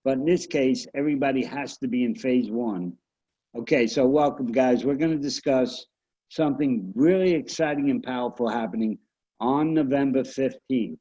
But in this case, everybody has to be in phase one. Okay, so welcome, guys. We're going to discuss something really exciting and powerful happening on November 15th.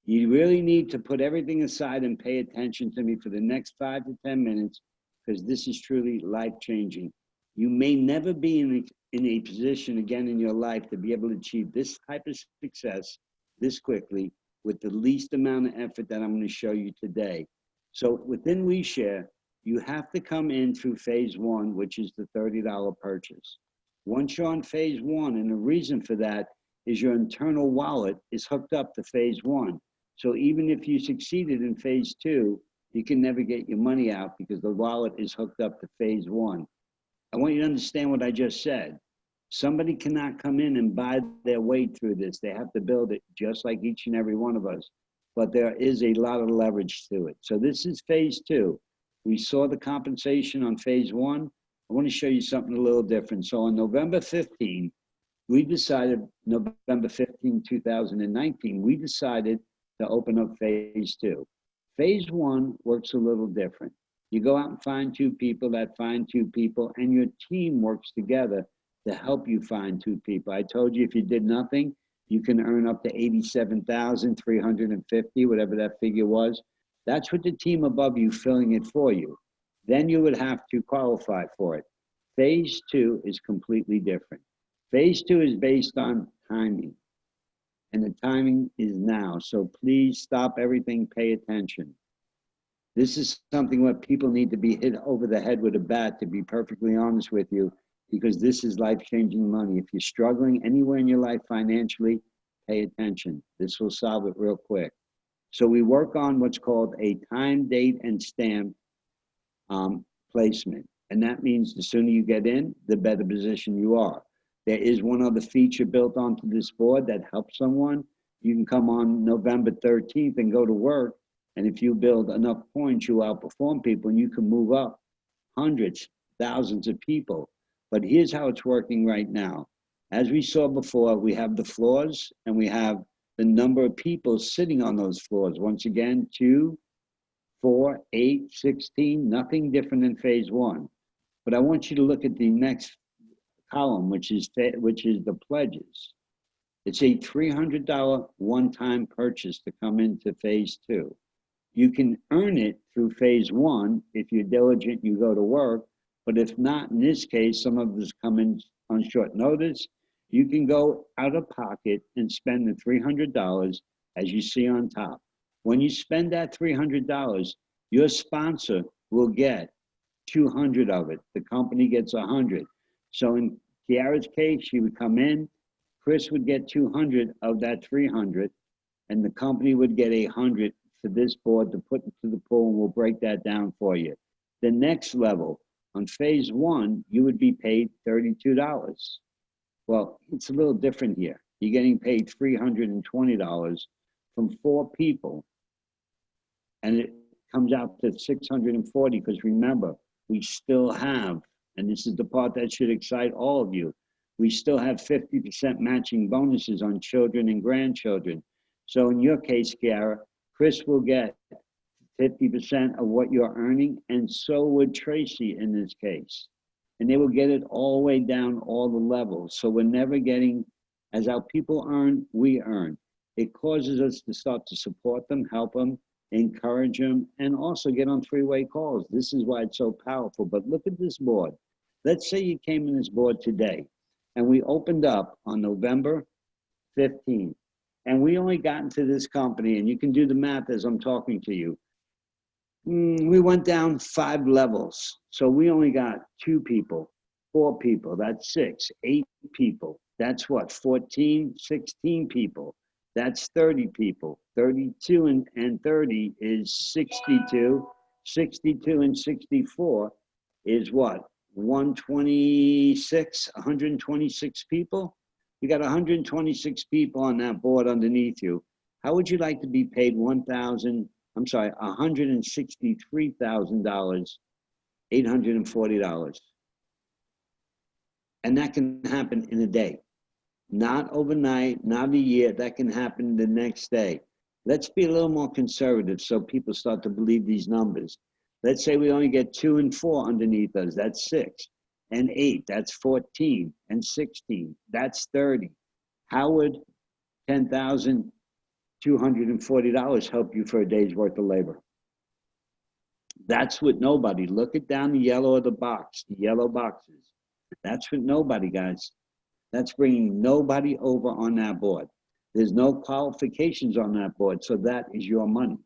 You really need to put everything aside and pay attention to me for the next 5 to 10 minutes, because this is truly life-changing. You may never be in a position again in your life to be able to achieve this type of success this quickly with the least amount of effort that I'm going to show you today. So within WeShare, you have to come in through phase one, which is the $30 purchase. Once you're on phase one, and the reason for that is your internal wallet is hooked up to phase one. So even if you succeeded in phase two, you can never get your money out because the wallet is hooked up to phase one. I want you to understand what I just said. Somebody cannot come in and buy their way through this. They have to build it just like each and every one of us. But there is a lot of leverage to it. So this is phase two. We saw the compensation on phase one. I want to show you something a little different. So on November 15, we decided, November 15, 2019, we decided to open up phase two. Phase one works a little different. You go out and find two people that find two people, and your team works together to help you find two people. I told you if you did nothing, you can earn up to $87,350, whatever that figure was. That's with the team above you filling it for you. Then you would have to qualify for it. Phase two is completely different. Phase two is based on timing, and the timing is now. So please stop everything, pay attention. This is something where people need to be hit over the head with a bat, to be perfectly honest with you, because this is life-changing money. If you're struggling anywhere in your life financially, pay attention. This will solve it real quick. So we work on what's called a time, date, and stamp placement. And that means the sooner you get in, the better position you are. There is one other feature built onto this board that helps someone. You can come on November 13th and go to work, and if you build enough points, you outperform people, and you can move up hundreds, thousands of people. But here's how it's working right now. As we saw before, we have the floors, and we have the number of people sitting on those floors. Once again, 2, 4, 8, 16, nothing different than phase one. But I want you to look at the next column, which is the pledges. It's a $300 one-time purchase to come into phase two. You can earn it through phase one. If you're diligent, you go to work. But if not, in this case, some of us come in on short notice. You can go out of pocket and spend the $300 as you see on top. When you spend that $300, your sponsor will get 200 of it. The company gets 100. So in Kiara's case, she would come in, Chris would get 200 of that 300, and the company would get 100 for this board to put into the pool, and we'll break that down for you. The next level, on phase one, you would be paid $32. Well, it's a little different here. You're getting paid $320 from 4 people, and it comes out to $640, because remember, we still have, and this is the part that should excite all of you, we still have 50% matching bonuses on children and grandchildren. So in your case, Kiara, Chris will get 50% of what you're earning, and so would Tracy in this case. And they will get it all the way down all the levels. So we're never getting, as our people earn, we earn. It causes us to start to support them, help them, encourage them, and also get on three-way calls. This is why it's so powerful. But look at this board. Let's say you came in this board today, and we opened up on November 15th, and we only got into this company, and you can do the math as I'm talking to you. We went down 5 levels. So we only got 2 people, 4 people, that's 6, 8 people. That's what, 14, 16 people. That's 30 people. 32 and 30 is 62. 62 and 64 is what? 126 people? You got 126 people on that board underneath you. How would you like to be paid $163,000, $840? And that can happen in a day. Not overnight, not a year. That can happen the next day. Let's be a little more conservative so people start to believe these numbers. Let's say we only get 2 and 4 underneath us. That's 6. And 8, that's 14. And 16, that's 30. How would $10,240 help you for a day's worth of labor? That's with nobody. Look it down the yellow of the box, the yellow boxes. That's with nobody, guys. That's bringing nobody over on that board. There's no qualifications on that board, so that is your money.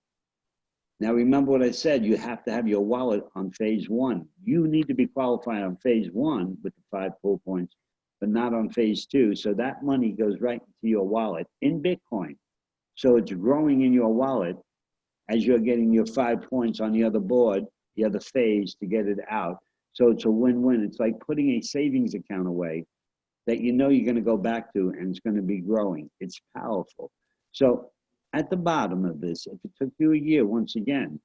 Now, remember what I said, you have to have your wallet on phase 1. You need to be qualified on phase 1 with the 5 pool points, but not on phase 2. So that money goes right into your wallet in Bitcoin. So it's growing in your wallet as you're getting your 5 points on the other board, the other phase to get it out. So it's a win-win. It's like putting a savings account away that you know you're going to go back to, and it's going to be growing. It's powerful. So at the bottom of this, if it took you a year, once again,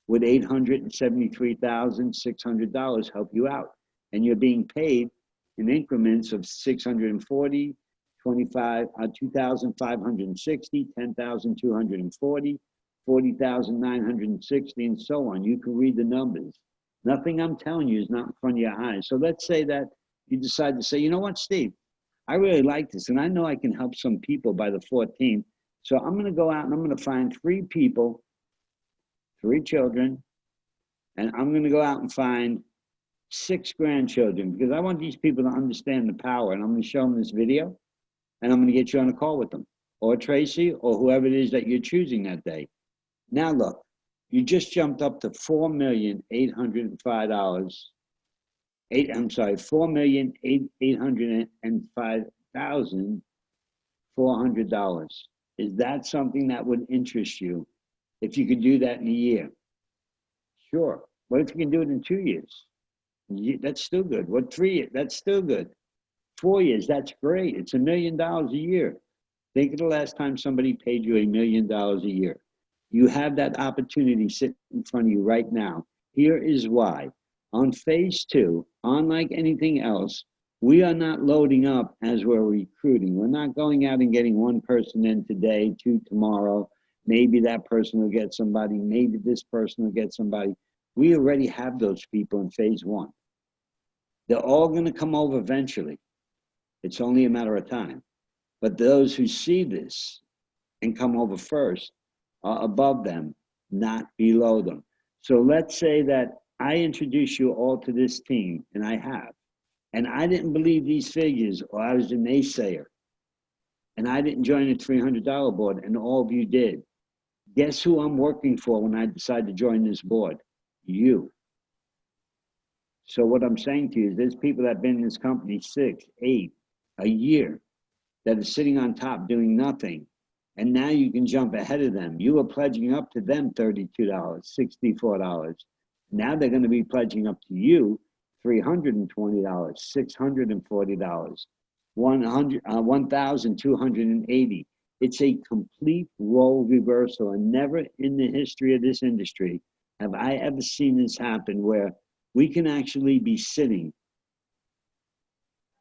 would $873,600 help you out? And you're being paid in increments of 640, 2,560, 10,240, 40,960, and so on. You can read the numbers. Nothing I'm telling you is not in front of your eyes. So let's say that you decide to say, you know what, Steve, I really like this, and I know I can help some people by the 14th. So I'm going to go out and I'm going to find 3 people, 3 children, and I'm going to go out and find 6 grandchildren, because I want these people to understand the power. And I'm going to show them this video, and I'm going to get you on a call with them, or Tracy, or whoever it is that you're choosing that day. Now look, you just jumped up to $4,805. $4,805,400. Is that something that would interest you if you could do that in a year? Sure. What if you can do it in 2 years? That's still good. What, 3 years? That's still good. 4 years, that's great. It's $1 million a year. Think of the last time somebody paid you $1 million a year. You have that opportunity sitting in front of you right now. Here is why. On phase 2, unlike anything else, we are not loading up as we're recruiting. We're not going out and getting 1 person in today, 2 tomorrow. Maybe that person will get somebody. Maybe this person will get somebody. We already have those people in phase 1. They're all going to come over eventually. It's only a matter of time. But those who see this and come over first are above them, not below them. So let's say that I introduce you all to this team, and I have. And I didn't believe these figures, or I was a naysayer. And I didn't join the $300 board, and all of you did. Guess who I'm working for when I decide to join this board? You. So what I'm saying to you is there's people that have been in this company 6, 8, a year that are sitting on top doing nothing. And now you can jump ahead of them. You were pledging up to them $32, $64. Now they're going to be pledging up to you $320, $640, $1,280. It's a complete role reversal, and never in the history of this industry have I ever seen this happen, where we can actually be sitting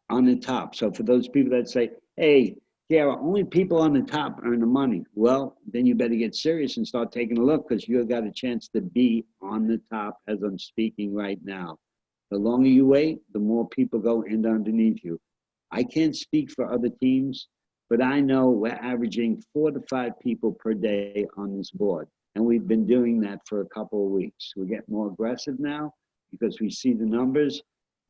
on the top. So for those people that say, hey, Kara, only people on the top earn the money. Well, then you better get serious and start taking a look, because you've got a chance to be on the top as I'm speaking right now. The longer you wait, the more people go in underneath you. I can't speak for other teams, but I know we're averaging 4 to 5 people per day on this board. And we've been doing that for a couple of weeks. We're getting more aggressive now because we see the numbers.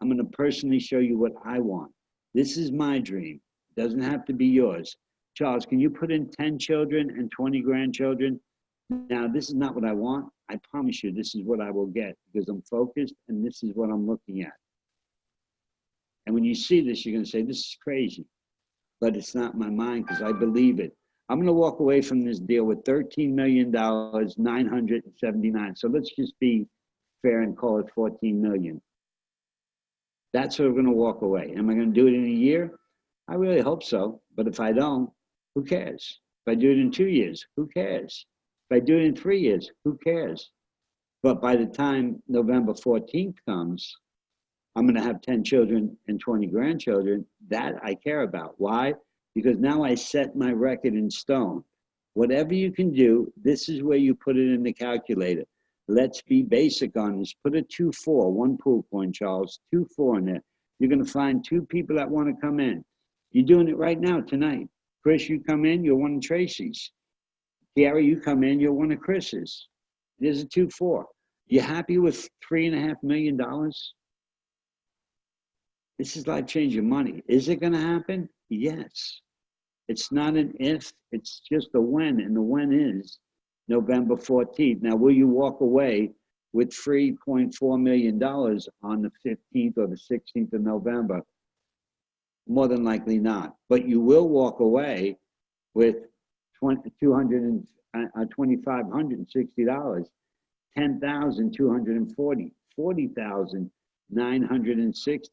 I'm going to personally show you what I want. This is my dream. It doesn't have to be yours. Charles, can you put in 10 children and 20 grandchildren? Now, this is not what I want. I promise you, this is what I will get, because I'm focused and this is what I'm looking at. And when you see this, you're going to say, this is crazy. But it's not my mind, because I believe it. I'm going to walk away from this deal with $13,979,000. So let's just be fair and call it 14 million. That's what we're going to walk away. Am I going to do it in a year? I really hope so. But if I don't, who cares? If I do it in 2 years, who cares? If I do it in 3 years, who cares? But by the time November 14th comes, I'm going to have 10 children and 20 grandchildren. That I care about. Why? Because now I set my record in stone. Whatever you can do, this is where you put it in the calculator. Let's be basic on this. Put a 2-4, one pool point, Charles, 2-4 in there. You're going to find two people that want to come in. You're doing it right now tonight. Chris, you come in, you're one of Tracy's. Gary, you come in, you're one of Chris's. There's a 2-4. You happy with $3.5 million? This is life-changing money. Is it going to happen? Yes. It's not an if, it's just a when, and the when is November 14th. Now, will you walk away with $3.4 million on the 15th or the 16th of November? More than likely not. But you will walk away with $2,560, $10,240, $40,960,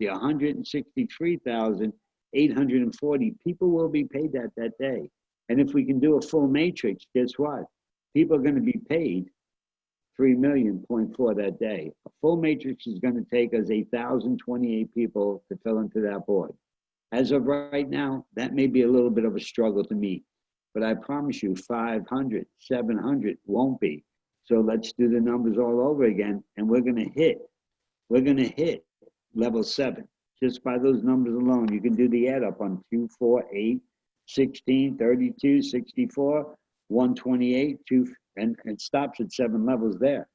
$163,840. People will be paid that day. And if we can do a full matrix, guess what? People are going to be paid $3.4 million that day. A full matrix is going to take us 1,028 people to fill into that board. As of right now, that may be a little bit of a struggle to meet, but I promise you 500, 700 won't be. So let's do the numbers all over again, and we're going to hit level 7. Just by those numbers alone, you can do the add up on 2, 4, 8, 16, 32, 64, 128, 2, and it stops at 7 levels there.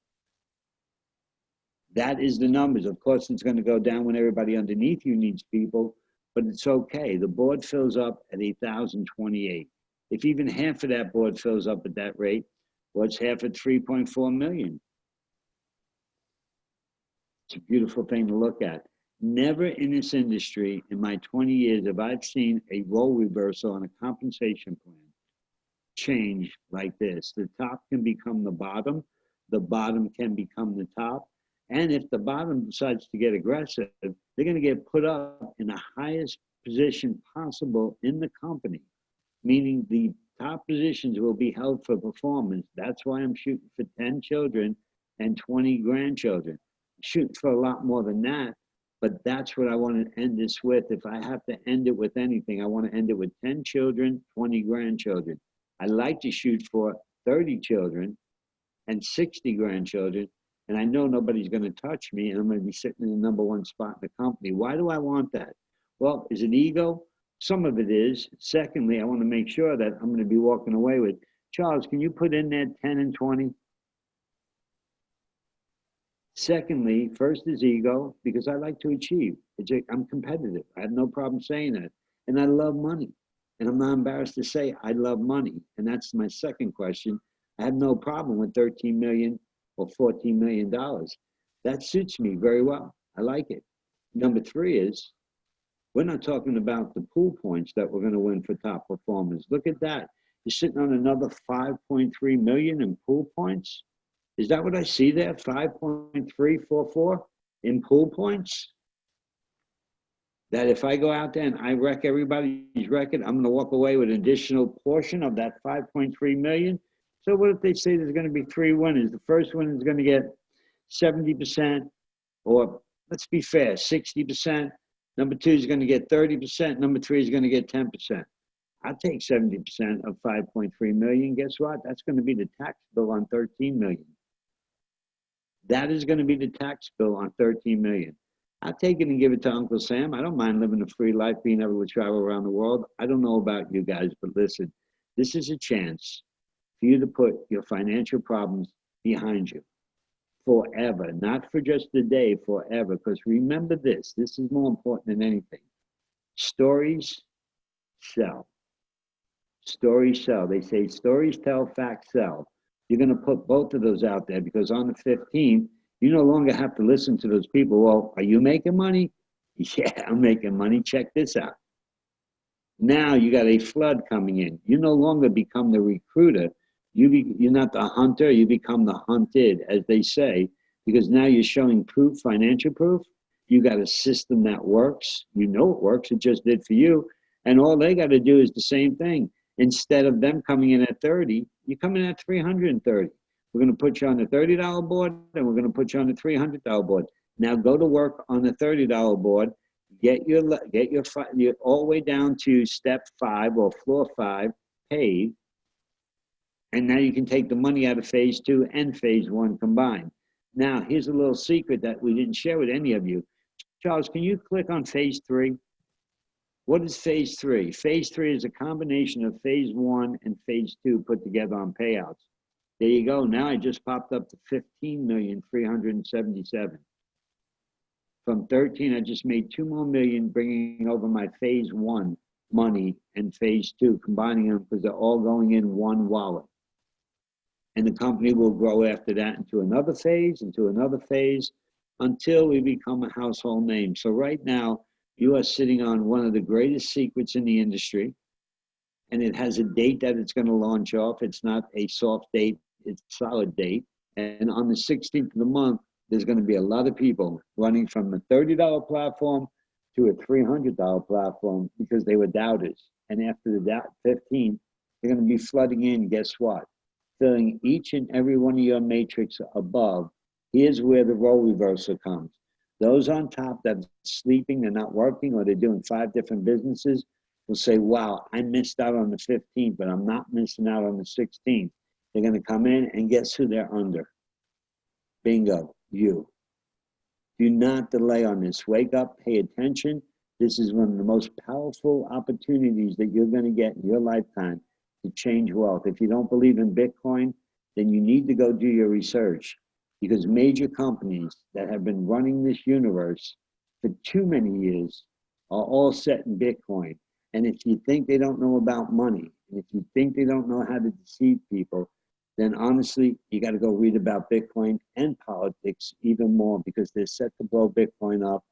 That is the numbers. Of course, it's going to go down when everybody underneath you needs people, but it's okay. The board fills up at 1,028. If even half of that board fills up at that rate, what's half at 3.4 million? It's a beautiful thing to look at. Never in this industry, in my 20 years, have I seen a role reversal on a compensation plan change like this. The top can become the bottom can become the top. And if the bottom decides to get aggressive, they're going to get put up in the highest position possible in the company, meaning the top positions will be held for performance. That's why I'm shooting for 10 children and 20 grandchildren. I'm shooting for a lot more than that, but that's what I want to end this with. If I have to end it with anything, I want to end it with 10 children, 20 grandchildren. I like to shoot for 30 children and 60 grandchildren, and I know nobody's going to touch me, and I'm going to be sitting in the #1 spot in the company. Why do I want that? Well, is it ego? Some of it is. Secondly, I want to make sure that I'm going to be walking away with, Charles, can you put in there 10 and 20? Secondly, first is ego, because I like to achieve. I'm competitive. I have no problem saying that. And I love money. And I'm not embarrassed to say I love money. And that's my second question. I have no problem with $13 million or $14 million. That suits me very well. I like it. Number 3 is, we're not talking about the pool points that we're going to win for top performers. Look at that. You're sitting on another 5.3 million in pool points. Is that what I see there? 5.344 in pool points? That if I go out there and I wreck everybody's record, I'm going to walk away with an additional portion of that 5.3 million. So what if they say there's going to be 3 winners? The first one is going to get 70%, or let's be fair, 60%. Number 2 is going to get 30%. Number 3 is going to get 10%. I'll take 70% of 5.3 million. Guess what? That's going to be the tax bill on 13 million. That is going to be the tax bill on 13 million. I'll take it and give it to Uncle Sam. I don't mind living a free life, being able to travel around the world. I don't know about you guys, but listen, this is a chance for you to put your financial problems behind you forever, not for just a day, forever. Because remember this is more important than anything. Stories sell. Stories sell. They say stories tell, facts sell. You're going to put both of those out there, because on the 15th, you no longer have to listen to those people. Well, are you making money? Yeah, I'm making money. Check this out. Now you got a flood coming in. You no longer become the recruiter. You're not the hunter. You become the hunted, as they say, because now you're showing proof, financial proof. You got a system that works. You know it works. It just did for you. And all they got to do is the same thing. Instead of them coming in at 30, you come in at 330. We're going to put you on the $30 board, and we're going to put you on the $300 board. Now go to work on the $30 board. Get your all the way down to step 5 or floor 5 paid. And now you can take the money out of phase 2 and phase 1 combined. Now, here's a little secret that we didn't share with any of you. Charles, can you click on phase 3? What is phase 3? Phase 3 is a combination of phase 1 and phase 2 put together on payouts. There you go. Now I just popped up to 15,377,000. From 13, I just made 2 more million, bringing over my phase 1 money and phase 2, combining them because they're all going in one wallet. And the company will grow after that into another phase, until we become a household name. So right now, you are sitting on one of the greatest secrets in the industry, and it has a date that it's going to launch off. It's not a soft date, it's a solid date. And on the 16th of the month, there's going to be a lot of people running from a $30 platform to a $300 platform because they were doubters. And after the 15th, they're going to be flooding in, guess what? Filling each and every one of your matrix above. Here's where the role reversal comes. Those on top that are sleeping, they're not working, or they're doing 5 different businesses will say, wow, I missed out on the 15th, but I'm not missing out on the 16th. They're going to come in, and guess who they're under? Bingo, you. Do not delay on this. Wake up, pay attention. This is one of the most powerful opportunities that you're going to get in your lifetime to change wealth. If you don't believe in Bitcoin, then you need to go do your research, because major companies that have been running this universe for too many years are all set in Bitcoin. And if you think they don't know about money, and if you think they don't know how to deceive people, then honestly, you got to go read about Bitcoin and politics even more, because they're set to blow Bitcoin up.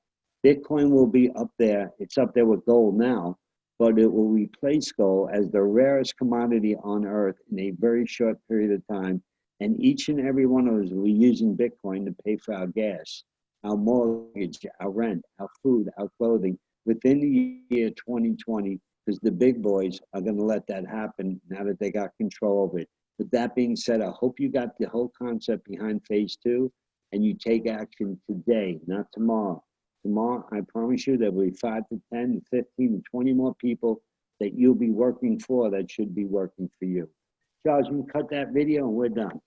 Bitcoin will be up there. It's up there with gold now, but it will replace gold as the rarest commodity on earth in a very short period of time. And each and every one of us will be using Bitcoin to pay for our gas, our mortgage, our rent, our food, our clothing within the year 2020, because the big boys are going to let that happen now that they got control of it. With that being said, I hope you got the whole concept behind phase 2 and you take action today, not tomorrow. Tomorrow, I promise you, there will be 5 to 10 to 15 to 20 more people that you'll be working for that should be working for you. Charles, you can cut that video and we're done.